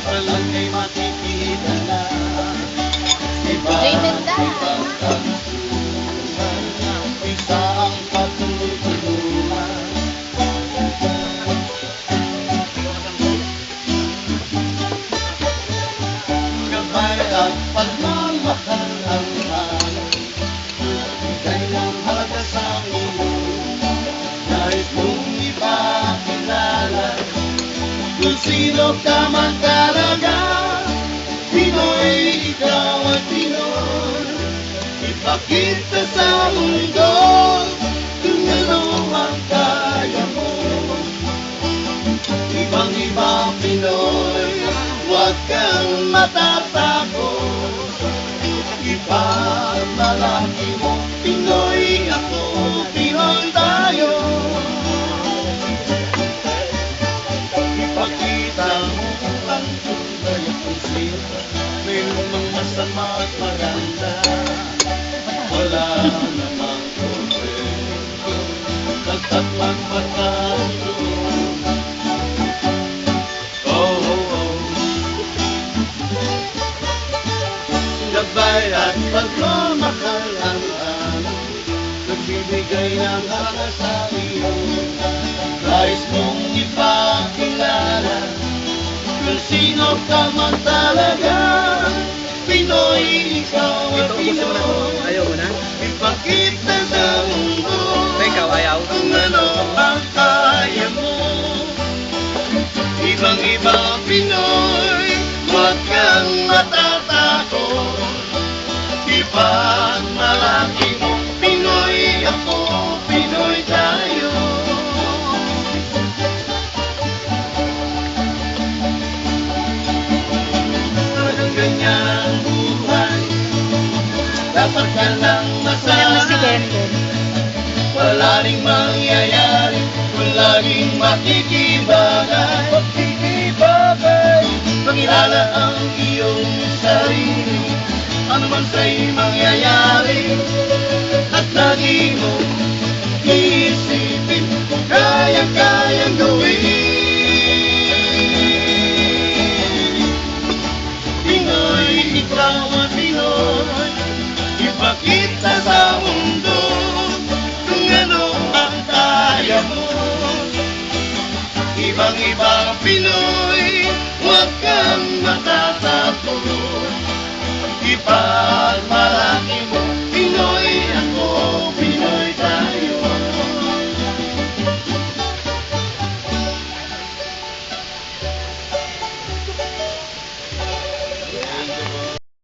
Walang ay makikita na Rated na. isang katutulungan. Gabay at pagmamahal ang bigay ng halaga sa mundo. Nais mong ipakilala kung sino ka man talaga. Pinoy, ikaw at Pinoy. Ipakita sa mundo kung ano ang kaya mo. Ibang-iba Pinoy, huwag kang matatakot. Ipagmalaki mo, Pinoy ako, Pinoy tayo. Ipakita mo ang tunay at punsito. Mayroon mang masama at maganda. Wala namang problema. At magpatalo. Oh, oh, oh. Gabay at pagmamahal ang nagbibigay ng halaga sa iyo. Nais mong ipakilala kung sino ka man talaga. Pinoy, ikaw at Pinoy. Ayaw mo na? Ipakita sa mundo Ikaw ayaw? kung ano ang kaya mo. Ibang-iba Pinoy, huwag kang matatakot. Ipagmalaki mo, Pinoy ako, Pinoy tayo. Talagang ganyan ang buhay. Dapat ka lang masabi. Wala ring mangyayari kung laging makikibagay. Pangilala ang iyong sarili, ano man sa'y mangyayari. At lagi mo iisipin kung kaya-kayang gawin. Pinoy, ikaw at Pinoy. Ipakita sa mundo kung ano ang kaya mo. Ibang-ibang Pinoy, huwag kang matatakot.